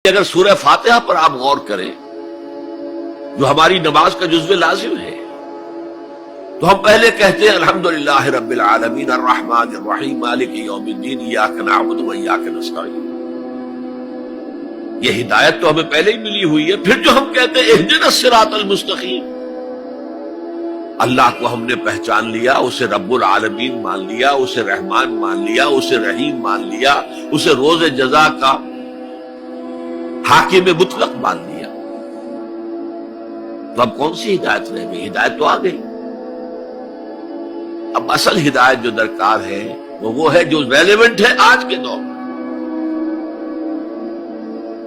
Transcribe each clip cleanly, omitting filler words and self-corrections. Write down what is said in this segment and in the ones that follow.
اگر سورہ فاتحہ پر آپ غور کریں جو ہماری نماز کا جزو لازم ہے تو ہم پہلے کہتے ہیں الحمدللہ رب العالمین الرحمن الرحیم مالک یوم الدین ایاک نعبد و ایاک نستعین. یہ ہدایت تو ہمیں پہلے ہی ملی ہوئی ہے. پھر جو ہم کہتے ہیں اہدنا الصراط المستقیم، اللہ کو ہم نے پہچان لیا، اسے رب العالمین مان لیا، اسے رحمان مان لیا، اسے رحیم مان لیا، اسے روز جزا کا حاکم مطلق مان لیا، تو اب کون سی ہدایت رہ گئی؟ ہدایت تو آ گئی. اب اصل ہدایت جو درکار ہے وہ ہے جو ریلیونٹ ہے آج کے دور میں.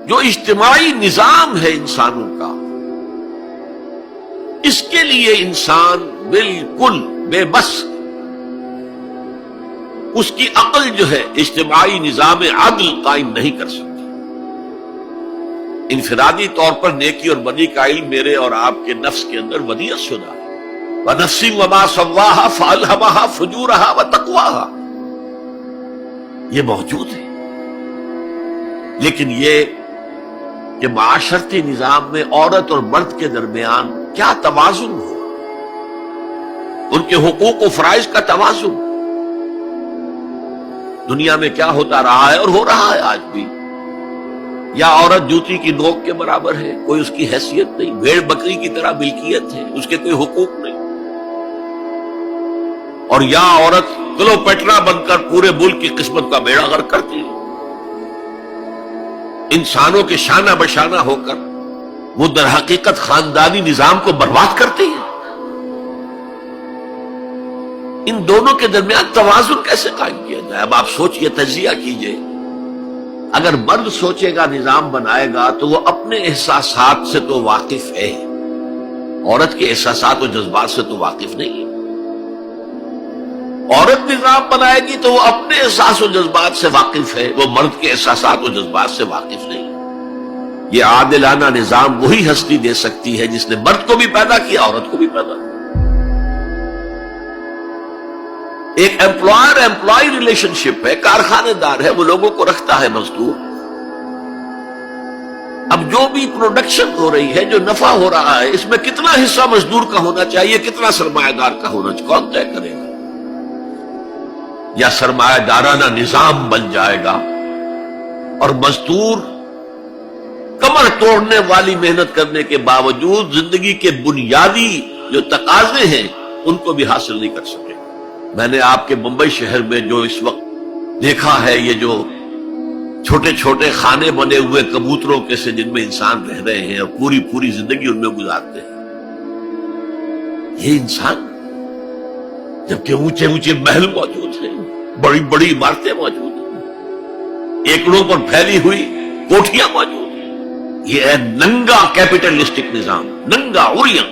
جو اجتماعی نظام ہے انسانوں کا، اس کے لیے انسان بالکل بے بس، اس کی عقل جو ہے اجتماعی نظام عدل قائم نہیں کر سکتی. انفرادی طور پر نیکی اور بدی کا علم میرے اور آپ کے نفس کے اندر ودیعت شدہ ہے. وَنَفْسٍ وَمَا سَوَّاهَا فَأَلْهَمَهَا فُجُورَهَا وَتَقْوَاهَا، یہ موجود ہے. لیکن یہ کہ معاشرتی نظام میں عورت اور مرد کے درمیان کیا توازن ہو، ان کے حقوق و فرائض کا توازن دنیا میں کیا ہوتا رہا ہے اور ہو رہا ہے آج بھی. یا عورت جوتی کی نوک کے برابر ہے، کوئی اس کی حیثیت نہیں، بھیڑ بکری کی طرح ملکیت ہے، اس کے کوئی حقوق نہیں. اور یا عورت کلوپیٹرا بن کر پورے ملک کی قسمت کا بیڑا غرق کرتی ہے. انسانوں کے شانہ بشانہ ہو کر وہ در حقیقت خاندانی نظام کو برباد کرتی ہے. ان دونوں کے درمیان توازن کیسے قائم کیا جائے؟ اب آپ سوچئے، تجزیہ کیجئے. اگر مرد سوچے گا، نظام بنائے گا، تو وہ اپنے احساسات سے تو واقف ہے، عورت کے احساسات و جذبات سے تو واقف نہیں ہے. عورت نظام بنائے گی تو وہ اپنے احساس و جذبات سے واقف ہے، وہ مرد کے احساسات و جذبات سے واقف نہیں. یہ عادلانہ نظام وہی ہستی دے سکتی ہے جس نے مرد کو بھی پیدا کیا، عورت کو بھی پیدا کیا. ایک ایمپلائر ایمپلائی ریلیشن شپ ہے، کارخانے دار ہے، وہ لوگوں کو رکھتا ہے مزدور. اب جو بھی پروڈکشن ہو رہی ہے، جو نفع ہو رہا ہے، اس میں کتنا حصہ مزدور کا ہونا چاہیے، کتنا سرمایہ دار کا ہونا چاہیے، کون طے کرے گا؟ یا سرمایہ دارانہ نظام بن جائے گا اور مزدور کمر توڑنے والی محنت کرنے کے باوجود زندگی کے بنیادی جو تقاضے ہیں ان کو بھی حاصل نہیں کر سکے. میں نے آپ کے ممبئی شہر میں جو اس وقت دیکھا ہے، یہ جو چھوٹے چھوٹے خانے بنے ہوئے کبوتروں کے سے جن میں انسان رہ رہے ہیں اور پوری زندگی ان میں گزارتے ہیں، یہ انسان، جبکہ اونچے اونچے محل موجود ہیں، بڑی بڑی عمارتیں موجود ہیں، ایکڑوں پر پھیلی ہوئی کوٹھیاں موجود ہیں، یہ ہے ننگا کیپٹلسٹک نظام، ننگا اورین.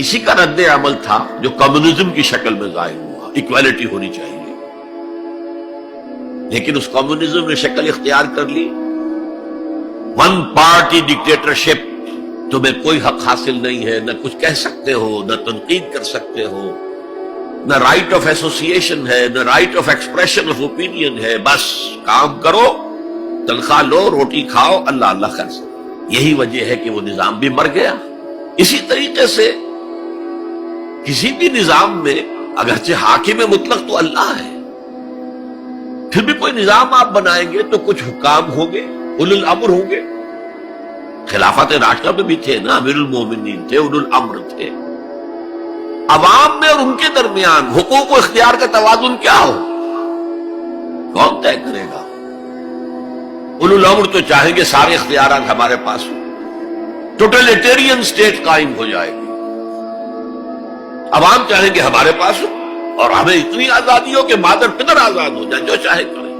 اسی کا رد عمل تھا جو کمیونزم کی شکل میں ظاہر ہوا. ایکویلٹی ہونی چاہیے، لیکن اس کمیونزم نے شکل اختیار کر لی ون پارٹی ڈکٹیٹرشپ. تمہیں کوئی حق حاصل نہیں ہے، نہ کچھ کہہ سکتے ہو، نہ تنقید کر سکتے ہو، نہ رائٹ آف ایسوسیشن ہے، نہ right of expression of opinion ہے. بس کام کرو، تنخواہ لو، روٹی کھاؤ، اللہ اللہ کر سکو. یہی وجہ ہے کہ وہ نظام بھی مر گیا. اسی طریقے سے کسی بھی نظام میں اگرچہ حاکم مطلق تو اللہ ہے، پھر بھی کوئی نظام آپ بنائیں گے تو کچھ حکام ہوں گے، اولو الامر ہوں گے. خلافت راشدہ میں بھی تھے نا، امیر المومنین تھے، اولو الامر تھے. عوام میں اور ان کے درمیان حقوق و اختیار کا توازن کیا ہو، کون طے کرے گا؟ اولو الامر تو چاہیں گے سارے اختیارات ہمارے پاس ہوں، ٹوٹلیٹیرین سٹیٹ قائم ہو جائے گی. عوام چاہیں گے ہمارے پاس ہو اور ہمیں اتنی آزادی ہو کہ مادر پدر آزاد ہو جائیں، جو چاہے کریں.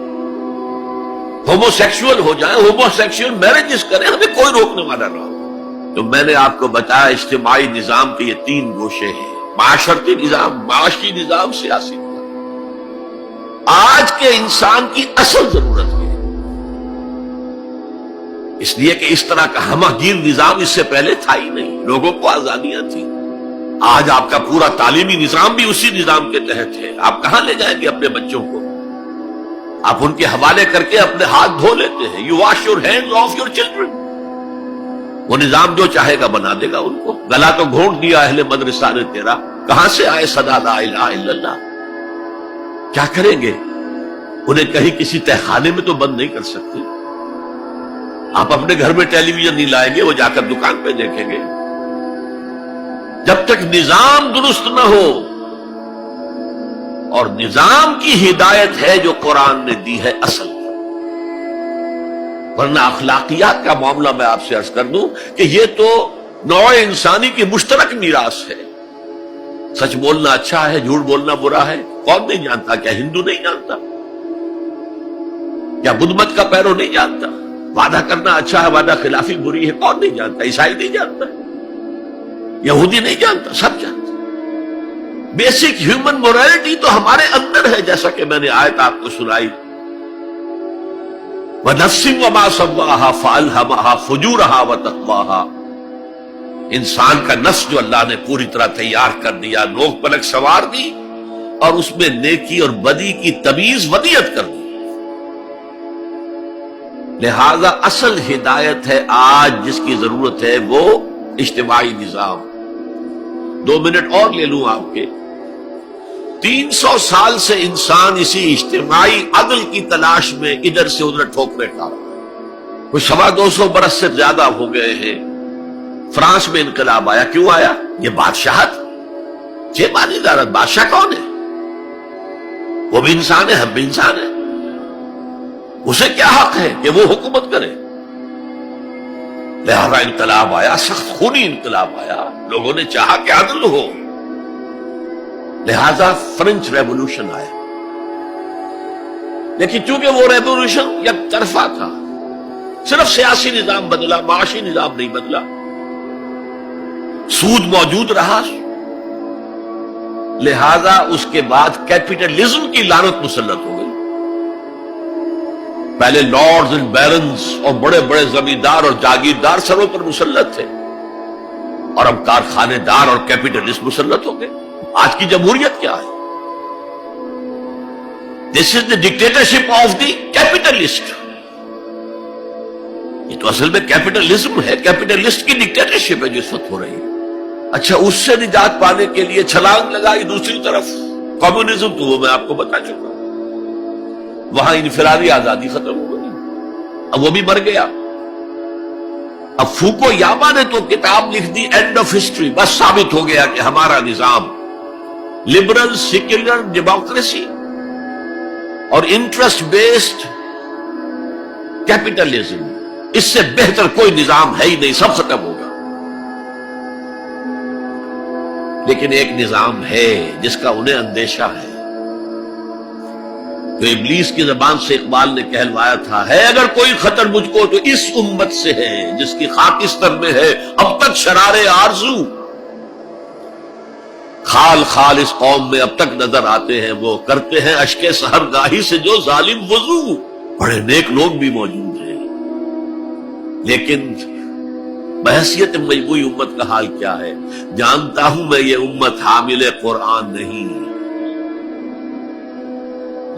ہومو سیکشول ہو جائیں، ہومو سیکشول میرجز کریں، ہمیں کوئی روکنے والا نہ ہو. تو میں نے آپ کو بتایا اجتماعی نظام کے یہ تین گوشے ہیں: معاشرتی نظام، معاشی نظام، سیاسی نظام. آج کے انسان کی اصل ضرورت ہے، اس لیے کہ اس طرح کا ہمہ گیر نظام اس سے پہلے تھا ہی نہیں. لوگوں کو آزادیاں تھیں. آج آپ کا پورا تعلیمی نظام بھی اسی نظام کے تحت ہے. آپ کہاں لے جائیں گے اپنے بچوں کو؟ آپ ان کے حوالے کر کے اپنے ہاتھ دھو لیتے ہیں. You wash your hands of your children. وہ نظام جو چاہے گا بنا دے گا ان کو. گلا تو گھونٹ دیا اہل مدرسہ نے تیرا. کہاں سے آئے صدا لا الہ الا اللہ؟ کیا کریں گے؟ انہیں کہیں کسی تہخانے میں تو بند نہیں کر سکتے. آپ اپنے گھر میں ٹیلی ویژن نہیں لائیں گے، وہ جا کر دکان پہ دیکھیں گے. جب تک نظام درست نہ ہو، اور نظام کی ہدایت ہے جو قرآن نے دی ہے اصل، ورنہ اخلاقیات کا معاملہ میں آپ سے عرض کر دوں کہ یہ تو نوع انسانی کی مشترک میراث ہے. سچ بولنا اچھا ہے، جھوٹ بولنا برا ہے. کون نہیں جانتا؟ کیا ہندو نہیں جانتا؟ کیا بدھ مت کا پیرو نہیں جانتا؟ وعدہ کرنا اچھا ہے، وعدہ خلافی بری ہے. کون نہیں جانتا؟ عیسائی نہیں جانتا، یہودی نہیں جانتا، سب جانتا. بیسک ہیومن مورالٹی تو ہمارے اندر ہے، جیسا کہ میں نے آیت آپ کو سنائی. وَنَفْسٍ وَمَا سَوَّاهَا فَأَلْهَمَهَا فُجُورَهَا وَتَقْوَاهَا. انسان کا نفس جو اللہ نے پوری طرح تیار کر دیا، نوک پلک سوار دی، اور اس میں نیکی اور بدی کی تمیز ودیت کر دی. لہذا اصل ہدایت ہے آج جس کی ضرورت ہے وہ اجتماعی نظام. 2 منٹ اور لے لوں آپ کے. 300 سال سے انسان اسی اجتماعی عدل کی تلاش میں ادھر سے ادھر ٹھوکرے کھا رہا ہے. کوئی 250 برس سے زیادہ ہو گئے ہیں. فرانس میں انقلاب آیا. کیوں آیا؟ یہ بادشاہت، یہ بادشاہت. بادشاہ کون ہے؟ وہ بھی انسان ہے، ہم بھی انسان ہیں. اسے کیا حق ہے کہ وہ حکومت کرے؟ لہذا انقلاب آیا، سخت خونی انقلاب آیا. لوگوں نے چاہا کہ عدل ہو، لہذا فرینچ ریولوشن آیا. لیکن چونکہ وہ ریولوشن یک طرفہ تھا، صرف سیاسی نظام بدلا، معاشی نظام نہیں بدلا. سود موجود رہا، لہذا اس کے بعد کیپٹلزم کی لعنت مسلط ہو گئی. پہلے لارڈز اینڈ بیرنز اور بڑے بڑے زمیندار اور جاگیردار سروں پر مسلط تھے، اور اب کارخانے دار اور کیپٹلسٹ مسلط ہو گئے. آج کی جمہوریت کیا ہے؟ دس از دا ڈکٹیٹرشپ آف دی کیپٹلسٹ. یہ تو اصل میں کیپٹلزم ہے، کیپٹلسٹ کی ڈکٹیٹرشپ ہے جو اس وقت ہو رہی ہے. اچھا، اس سے نجات پانے کے لیے چھلانگ لگائی دوسری طرف کمیونزم، تو وہ میں آپ کو بتا چکا. وہاں انفرادی آزادی ختم ہو گئی، اب وہ بھی مر گیا. اب فوکو یاما نے تو کتاب لکھ دی اینڈ آف ہسٹری. بس ثابت ہو گیا کہ ہمارا نظام لبرل سیکولر ڈیموکریسی اور انٹرسٹ بیسڈ کیپٹلزم، اس سے بہتر کوئی نظام ہے ہی نہیں، سب ختم ہوگا. لیکن ایک نظام ہے جس کا انہیں اندیشہ ہے، جو ابلیس کی زبان سے اقبال نے کہلوایا تھا، ہے اگر کوئی خطر مجھ کو تو اس امت سے ہے جس کی خاکستر میں ہے اب تک شرارے آرزو. خال خال اس قوم میں اب تک نظر آتے ہیں، وہ کرتے ہیں اشکے سحر گاہی سے جو ظالم وضو. بڑے نیک لوگ بھی موجود ہیں، لیکن بحیثیت مجموعی امت کا حال کیا ہے؟ جانتا ہوں میں یہ امت حامل قرآن نہیں،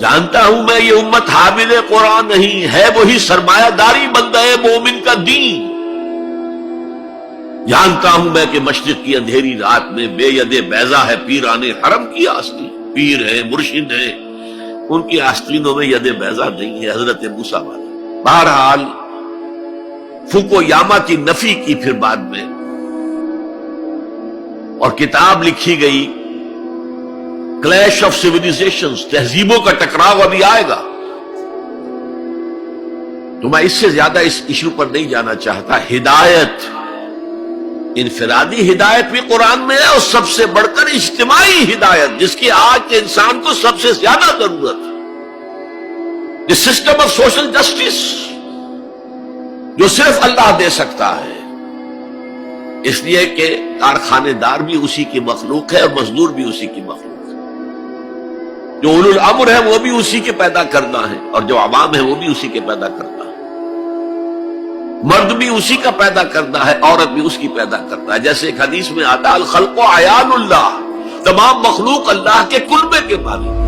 جانتا ہوں میں یہ امت حامل قرآن نہیں ہے، وہی سرمایہ داری بندہ مومن کا دین. جانتا ہوں میں کہ مشرق کی اندھیری رات میں بے ید بیضا ہے پیران حرم کی آستین. پیر ہے، مرشد ہے، ان کی آستینوں میں ید بیضا نہیں ہے، حضرت موسیٰ والا. بہرحال فوکو یاما کی نفی کی پھر بعد میں، اور کتاب لکھی گئی کلیش آف سیویلائزیشنز، تہذیبوں کا ٹکراؤ ابھی آئے گا. تو میں اس سے زیادہ اس ایشو پر نہیں جانا چاہتا. ہدایت، انفرادی ہدایت بھی قرآن میں ہے، اور سب سے بڑھ کر اجتماعی ہدایت جس کی آج کے انسان کو سب سے زیادہ ضرورت ہے. The system of social justice جو صرف اللہ دے سکتا ہے، اس لیے کہ کارخانے دار بھی اسی کی مخلوق ہے اور مزدور بھی اسی کی مخلوق ہے. جو اولو الامر ہے وہ بھی اسی کے پیدا کرنا ہے، اور جو عوام ہے وہ بھی اسی کے پیدا کرنا ہے. مرد بھی اسی کا پیدا کرنا ہے، عورت بھی اس کی پیدا کرنا ہے. جیسے ایک حدیث میں آتا الخلق عیال اللہ، تمام مخلوق اللہ کے کلبے کے مالک.